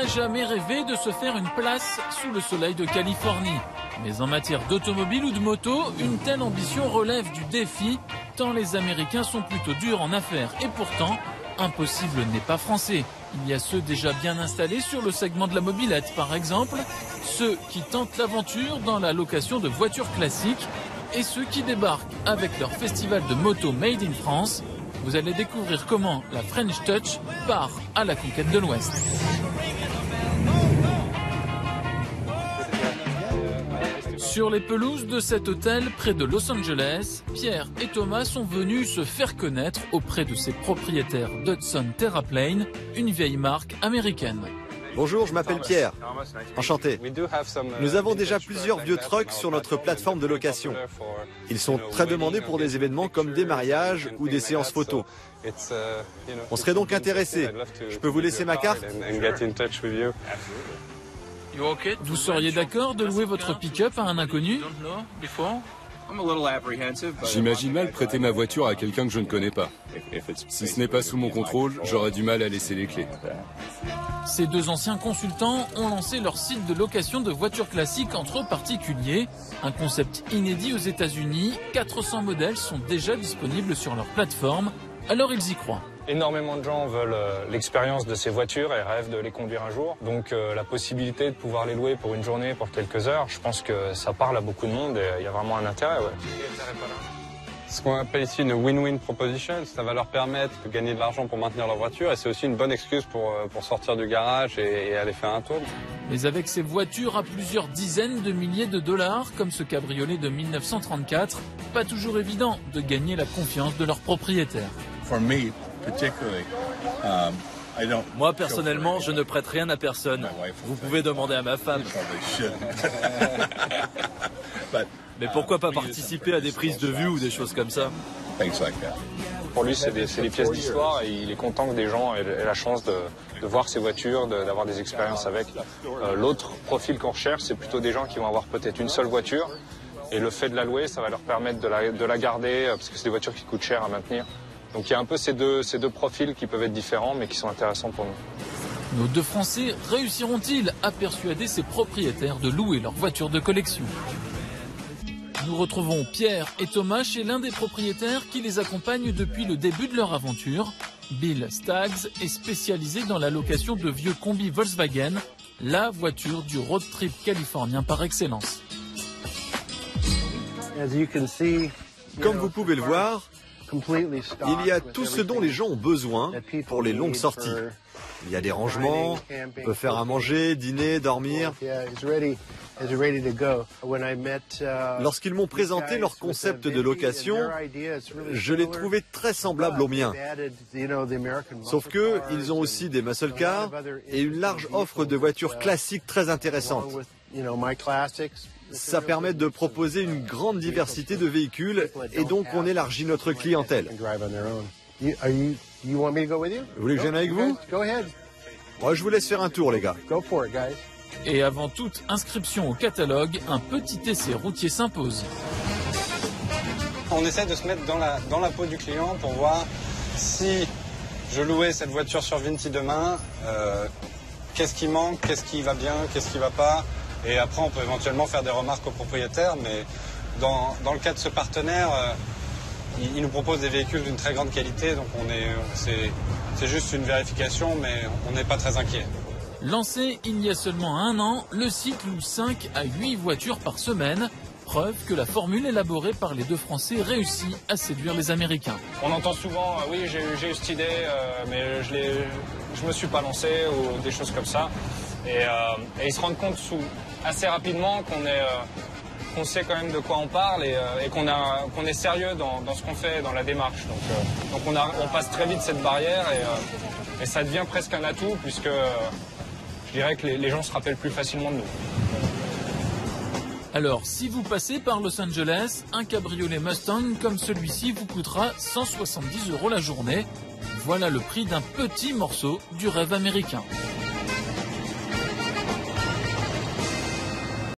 n'a jamais rêvé de se faire une place sous le soleil de Californie. Mais en matière d'automobile ou de moto, une telle ambition relève du défi, tant les Américains sont plutôt durs en affaires. Et pourtant, impossible n'est pas français. Il y a ceux déjà bien installés sur le segment de la mobilette, par exemple, ceux qui tentent l'aventure dans la location de voitures classiques et ceux qui débarquent avec leur festival de moto Made in France. Vous allez découvrir comment la French Touch part à la conquête de l'Ouest. Sur les pelouses de cet hôtel près de Los Angeles, Pierre et Thomas sont venus se faire connaître auprès de ses propriétaires d'Hudson Terraplane, une vieille marque américaine. Bonjour, je m'appelle Pierre. Enchanté. Nous avons déjà plusieurs vieux trucks sur notre plateforme de location. Ils sont très demandés pour des événements comme des mariages ou des séances photos. On serait donc intéressés. Je peux vous laisser ma carte ? Vous seriez d'accord de louer votre pick-up à un inconnu ? J'imagine mal prêter ma voiture à quelqu'un que je ne connais pas. Si ce n'est pas sous mon contrôle, j'aurais du mal à laisser les clés. Ces deux anciens consultants ont lancé leur site de location de voitures classiques entre particuliers. Un concept inédit aux États-Unis. 400 modèles sont déjà disponibles sur leur plateforme. Alors ils y croient. Énormément de gens veulent l'expérience de ces voitures et rêvent de les conduire un jour. Donc la possibilité de pouvoir les louer pour une journée, pour quelques heures, je pense que ça parle à beaucoup de monde et il y a vraiment un intérêt. Ouais. Ce qu'on appelle ici une win-win proposition, ça va leur permettre de gagner de l'argent pour maintenir leur voiture et c'est aussi une bonne excuse pour sortir du garage et aller faire un tour. Mais avec ces voitures à plusieurs dizaines de milliers de dollars, comme ce cabriolet de 1934, pas toujours évident de gagner la confiance de leurs propriétaires. Moi, personnellement, je ne prête rien à personne. Vous pouvez demander à ma femme. Mais pourquoi pas participer à des prises de vue ou des choses comme ça ? Pour lui, c'est des pièces d'histoire et il est content que des gens aient la chance de voir ces voitures, d'avoir des expériences avec. L'autre profil qu'on recherche, c'est plutôt des gens qui vont avoir peut-être une seule voiture et le fait de la louer, ça va leur permettre de la garder parce que c'est des voitures qui coûtent cher à maintenir. Donc il y a un peu ces deux profils qui peuvent être différents mais qui sont intéressants pour nous. Nos deux Français réussiront-ils à persuader ces propriétaires de louer leur voiture de collection ? Nous retrouvons Pierre et Thomas chez l'un des propriétaires qui les accompagne depuis le début de leur aventure. Bill Staggs est spécialisé dans la location de vieux combis Volkswagen, la voiture du road trip californien par excellence. Comme vous pouvez le voir, il y a tout ce dont les gens ont besoin pour les longues sorties. Il y a des rangements, on peut faire à manger, dîner, dormir. Lorsqu'ils m'ont présenté leur concept de location, je l'ai trouvé très semblable au mien. Sauf que ils ont aussi des muscle cars et une large offre de voitures classiques très intéressantes. Ça permet de proposer une grande diversité de véhicules et donc on élargit notre clientèle. Vous voulez que je vienne avec vous ? Moi, je vous laisse faire un tour, les gars. Et avant toute inscription au catalogue, un petit essai routier s'impose. On essaie de se mettre dans la peau du client pour voir si je louais cette voiture sur Vinti demain, qu'est-ce qui manque, qu'est-ce qui va bien, qu'est-ce qui va pas. Et après, on peut éventuellement faire des remarques aux propriétaires, mais dans le cas de ce partenaire, il nous propose des véhicules d'une très grande qualité, donc c'est juste une vérification, mais on n'est pas très inquiet. Lancé il y a seulement un an, le site loue 5 à 8 voitures par semaine. Preuve que la formule élaborée par les deux Français réussit à séduire les Américains. On entend souvent, oui, j'ai eu cette idée, mais je me suis pas lancé, ou des choses comme ça. Et ils se rendent compte assez rapidement qu'on sait quand même de quoi on parle et qu'on est sérieux dans ce qu'on fait, dans la démarche. Donc on passe très vite cette barrière et ça devient presque un atout puisque je dirais que les gens se rappellent plus facilement de nous. Alors, si vous passez par Los Angeles, un cabriolet Mustang comme celui-ci vous coûtera 170 € la journée. Voilà le prix d'un petit morceau du rêve américain.